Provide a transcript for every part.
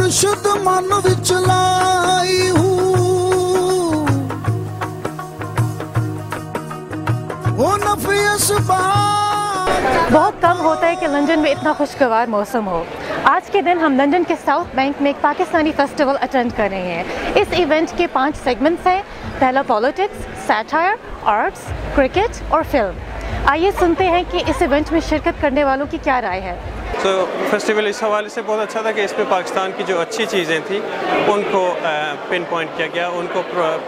मुर्शिद मन विच लाई हूँ वो नफियस बहुत कम होता है कि लंदन में इतना खुशगवार मौसम हो। आज के दिन हम लंदन के साउथ बैंक में एक पाकिस्तानी फेस्टिवल अटेंड कर रहे हैं। इस इवेंट के 5 सेगमेंट्स हैं। पहला पॉलिटिक्स, सैटायर, आर्ट्स, क्रिकेट और फिल्म। आइए सुनते हैं कि इस इवेंट में शिरकत करने वालों की क्या राय है। तो फेस्टिवल इस हवाले से बहुत अच्छा था कि इसमें पाकिस्तान की जो अच्छी चीज़ें थी उनको पिन पॉइंट किया गया, उनको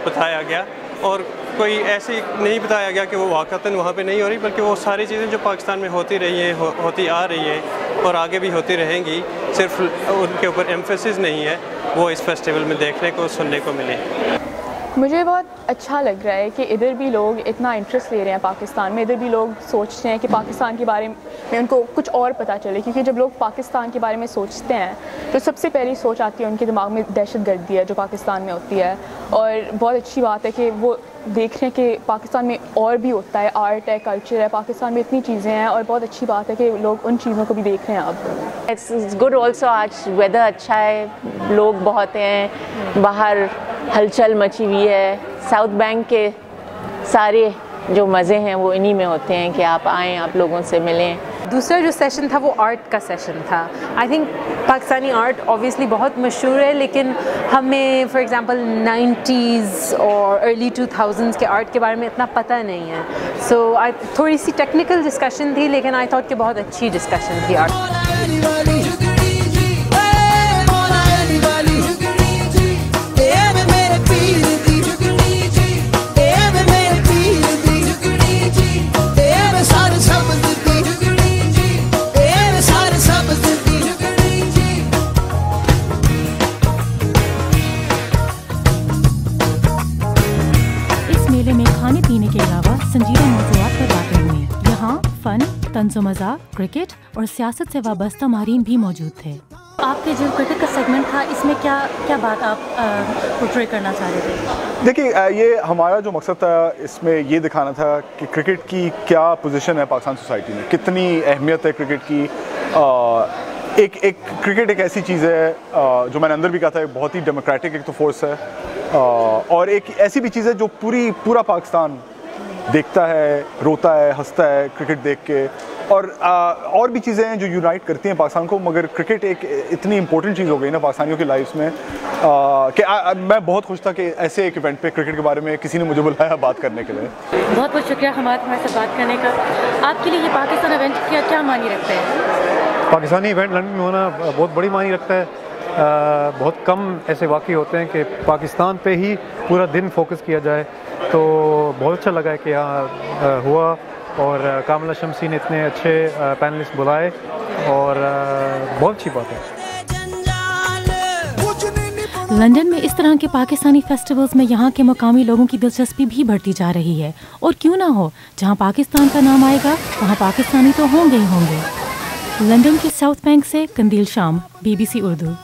बताया गया और कोई ऐसी नहीं बताया गया कि वो वाक़तन वहाँ पे नहीं हो रही, बल्कि वो सारी चीज़ें जो पाकिस्तान में होती रही हैं होती आ रही हैं और आगे भी होती रहेंगी, सिर्फ उनके ऊपर एम्फेसिस नहीं है, वो इस फेस्टिवल में देखने को सुनने को मिले। मुझे बहुत अच्छा लग रहा है कि इधर भी लोग इतना इंटरेस्ट ले रहे हैं पाकिस्तान में। इधर भी लोग सोचते हैं कि पाकिस्तान के बारे में उनको कुछ और पता चले, क्योंकि जब लोग पाकिस्तान के बारे में सोचते हैं तो सबसे पहली सोच आती है उनके दिमाग में दहशत गर्दी है जो पाकिस्तान में होती है। और बहुत अच्छी बात है कि वो देख रहे हैं कि पाकिस्तान में और भी होता है, आर्ट है, कल्चर है, पाकिस्तान में इतनी चीज़ें हैं और बहुत अच्छी बात है कि लोग उन चीज़ों को भी देख रहे हैं अब। इट्स गुड ऑल्सो, आज वेदर अच्छा है, लोग बहुत हैं, बाहर हलचल मची हुई है। साउथ बैंक के सारे जो मज़े हैं वो इन्हीं में होते हैं कि आप आएँ, आप लोगों से मिलें। दूसरा जो सेशन था वो आर्ट का सेशन था। I think Pakistani art obviously बहुत मशहूर है, लेकिन हमें फॉर एग्जांपल 90s और अर्ली 2000s के आर्ट के बारे में इतना पता नहीं है। सो थोड़ी सी टेक्निकल डिस्कशन थी, लेकिन आई थॉट कि बहुत अच्छी डिस्कशन थी आर्ट। मेले में खाने पीने के अलावा संजीदा मौज़ूआत पर बातें हुई। यहाँ फन, तंज़ो मज़ाक, क्रिकेट और सियासत से वाबस्ता माहिरीन भी मौजूद थे। आपके जो क्रिकेट का सेगमेंट था, इसमें क्या बात आप पोर्ट्रे करना चाह रहे थे? देखिए, ये हमारा जो मकसद था इसमें ये दिखाना था कि क्रिकेट की क्या पोजीशन है पाकिस्तान सोसाइटी में, कितनी अहमियत है क्रिकेट की। एक क्रिकेट एक ऐसी चीज़ है जो मैंने अंदर भी कहा था, बहुत ही डेमोक्रेटिक एक तो फोर्स है और एक ऐसी भी चीज़ है जो पूरा पाकिस्तान देखता है, रोता है, हंसता है क्रिकेट देख के। और भी चीज़ें हैं जो यूनाइट करती हैं पाकिस्तान को, मगर क्रिकेट एक इतनी इंपॉर्टेंट चीज़ हो गई ना पाकिस्तानियों की लाइफ्स में कि मैं बहुत खुश था कि ऐसे एक इवेंट पे क्रिकेट के बारे में किसी ने मुझे बुलाया बात करने के लिए। बहुत बहुत शुक्रिया हमारे साथ बात करने का। आपके लिए ये पाकिस्तान इवेंट क्या मानी रखते हैं? पाकिस्तानी इवेंट लंदन में होना बहुत बड़ी मानी रखता है। बहुत कम ऐसे वाक़ई होते हैं कि पाकिस्तान पे ही पूरा दिन फोकस किया जाए, तो बहुत अच्छा लगा है कि यहाँ हुआ और कामला शमसी ने इतने अच्छे पैनलिस्ट बुलाए और बहुत अच्छी बात है। लंदन में इस तरह के पाकिस्तानी फेस्टिवल्स में यहाँ के मुकामी लोगों की दिलचस्पी भी बढ़ती जा रही है। और क्यों ना हो, जहाँ पाकिस्तान का नाम आएगा वहाँ पाकिस्तानी तो होंगे ही होंगे। लंदन के साउथ बैंक से कंदील शाम, BBC उर्दू।